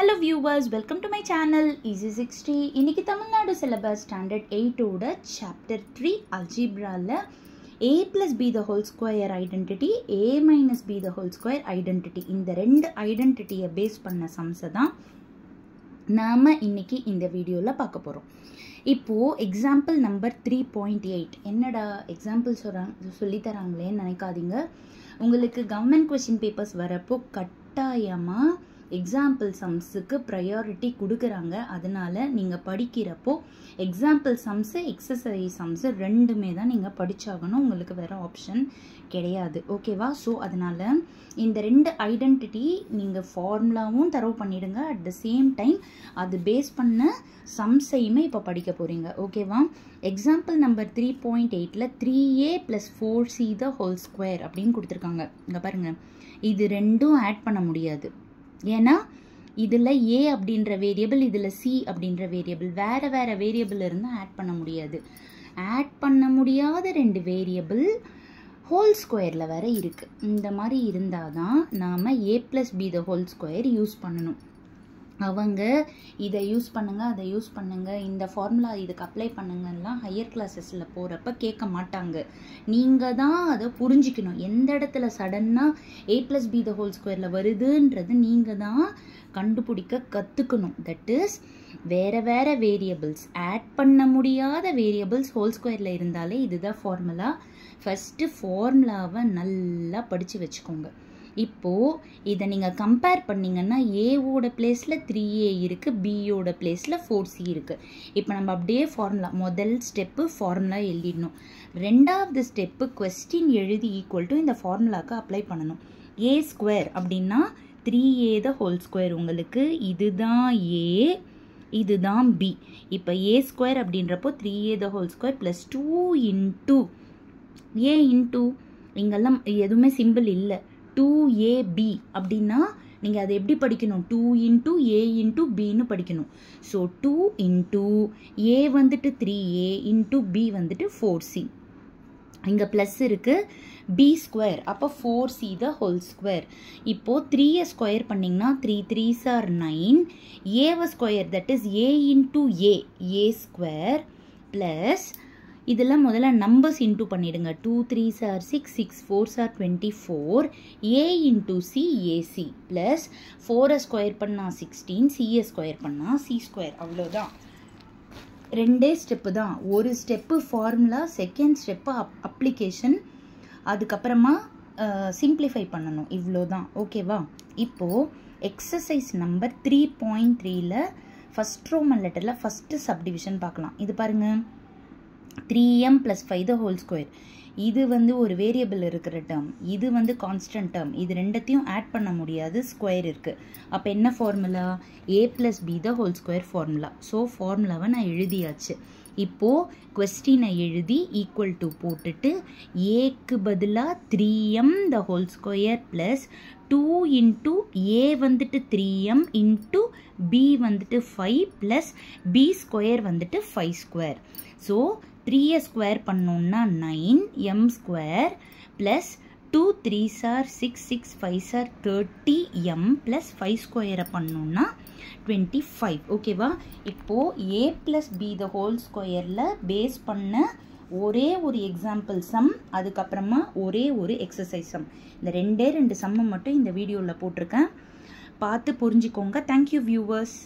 Hello viewers, welcome to my channel Easy 60. இன்னைக்கு Tamil Nadu syllabus standard 8 ஓட chapter 3 அல்ஜிப்ரால a plus b the whole square identity, a minus b the whole square identity, இந்த ரெண்டு ஐடென்டிட்டியை base பண்ண சம்ஸை தான் நாம இன்னைக்கு இந்த வீடியோவில் பார்க்க போகிறோம். இப்போது எக்ஸாம்பிள் நம்பர் 3.8 என்னடா எக்ஸாம்பிள் சொல்லித்தராங்களேன்னு நினைக்காதீங்க. உங்களுக்கு கவர்மெண்ட் கொஸ்டின் பேப்பர்ஸ் வரப்போ கட்டாயமாக எக்ஸாம்பிள் சம்ஸுக்கு ப்ரையாரிட்டி கொடுக்குறாங்க. அதனால் நீங்கள் படிக்கிறப்போ எக்ஸாம்பிள் சம்ஸு எக்ஸசைஸ் சம்ஸு ரெண்டுமே தான் நீங்கள் படித்தாகணும். உங்களுக்கு வேறு ஆப்ஷன் கிடையாது. ஓகேவா? ஸோ அதனால் இந்த ரெண்டு ஐடென்டிட்டி நீங்கள் ஃபார்முலாவும் தரவு பண்ணிவிடுங்க. அட் த சேம் டைம் அது பேஸ் பண்ண சம்ஸையுமே இப்போ படிக்க போகிறீங்க. ஓகேவா? எக்ஸாம்பிள் நம்பர் 3.8ல் 3a + 4c the whole square அப்படின்னு கொடுத்துருக்காங்க. இங்கே பாருங்கள், இது ரெண்டும் ஆட் பண்ண முடியாது. ஏன்னா இதில் a அப்படின்ற வேரியபிள், இதில் c அப்படின்ற வேரியபிள், வேறு வேறு வேரியபிள் இருந்தால் ஆட் பண்ண முடியாது. ஆட் பண்ண முடியாத ரெண்டு வேரியபிள் ஹோல் ஸ்கொயரில் வேறு இருக்குது. இந்த மாதிரி இருந்தால் தான் நாம் a + b the whole square use பண்ணணும். அவங்க இதை யூஸ் பண்ணுங்க, அதை யூஸ் பண்ணுங்க, இந்த ஃபார்முலா இதுக்கு அப்ளை பண்ணுங்கலாம் ஹையர் கிளாஸஸில் போகிறப்ப கேட்க மாட்டாங்க. நீங்கள் தான் அதை புரிஞ்சிக்கணும். எந்த இடத்துல சடன்னாக a + b the whole square வருதுன்றது நீங்கள் தான் கண்டுபிடிக்க கற்றுக்கணும். தட் இஸ் வேறு வேறு வேரியபிள்ஸ், ஆட் பண்ண முடியாத வேரியபிள்ஸ் ஹோல் ஸ்கொயரில் இருந்தாலே இதுதான் ஃபார்முலா. ஃபஸ்ட்டு ஃபார்முலாவை நல்லா படித்து வச்சுக்கோங்க. இப்போது இதை நீங்கள் கம்பேர் பண்ணிங்கன்னா ஏவோட பிளேஸில் 3a இருக்குது, பியோட பிளேஸில் 4c இருக்குது. இப்போ நம்ம அப்படியே ஃபார்முலா முதல் ஸ்டெப்பு ஃபார்முலா எழுதிடணும். ரெண்டாவது ஸ்டெப்பு கொஸ்டின் எழுதி ஈக்குவல் டு இந்த ஃபார்முலாவுக்கு அப்ளை பண்ணணும். a ஸ்கொயர் அப்படின்னா 3a the whole square. உங்களுக்கு இதுதான் a, இதுதான் b. இப்போ a ஸ்கொயர் அப்படின்றப்போ 3a the whole square + 2 into a into இங்கெல்லாம் எதுவுமே சிம்பிள் இல்லை. 2ab அப்படின்னா நீங்கள் அதை எப்படி படிக்கணும்? 2 இன்ட்டு a இன்ட்டு பின்னு படிக்கணும். ஸோ 2 இன்ட்டு a வந்துட்டு 3a இன்ட்டு b வந்துட்டு 4c. இங்கே ப்ளஸ் இருக்குது, b ஸ்கொயர், அப்போ 4c the whole square. இப்போது 3a ஸ்கொயர் பண்ணிங்கன்னா 3 3s are 9, a square that is a into a square plus இதெல்லாம் முதல்ல நம்பர்ஸ் இன்ட்டு பண்ணிவிடுங்க. 2 3s are 6, 6 4s are 24, a into c ac plus 4 square பண்ணால் 16, c square பண்ணால் c square. அவ்வளோதான், ரெண்டே step தான். ஒரு step formula, second step application, அதுக்கப்புறமா சிம்பிளிஃபை பண்ணணும். இவ்வளோ தான். ஓகேவா? இப்போது எக்ஸசைஸ் நம்பர் 3.3ல் ஃபஸ்ட் ரோமன் லெட்டரில் ஃபஸ்ட்டு சப்டிவிஷன் பார்க்கலாம். இது பாருங்கள், 3m + 5 the whole square. இது வந்து ஒரு வேரியபிள் இருக்கிற டேர்ம், இது வந்து கான்ஸ்டன்ட் டேர்ம். இது ரெண்டத்தையும் ஆட் பண்ண முடியாது, ஸ்கொயர் இருக்குது. அப்போ என்ன formula? a + b the whole square formula. So ஃபார்முலாவை நான் எழுதியாச்சு. இப்போது கொஸ்டினை எழுதி ஈக்குவல் டு போட்டுட்டு ஏக்கு பதிலாக 3m the whole square plus 2 into a வந்துட்டு 3m இன்ட்டு b வந்துட்டு 5 ப்ளஸ் b ஸ்கொயர் வந்துட்டு 5 ஸ்கொயர். ஸோ 3a ஸ்கொயர் பண்ணோன்னா 9, m square plus 2 3s are 6, 6 5s are 30, m plus 5 ஸ்கொயரை பண்ணோன்னா 25. ஓகேவா? இப்போது a + b the whole ஸ்கொயரில் base பண்ண ஒரே ஒரு எக்ஸாம்பிள் சம், அதுக்கப்புறமா ஒரே ஒரு எக்ஸசைஸ் சம். இந்த ரெண்டு சம்மை மட்டும் இந்த வீடியோவில் போட்டிருக்கேன், பார்த்து புரிஞ்சுக்கோங்க. Thank you viewers.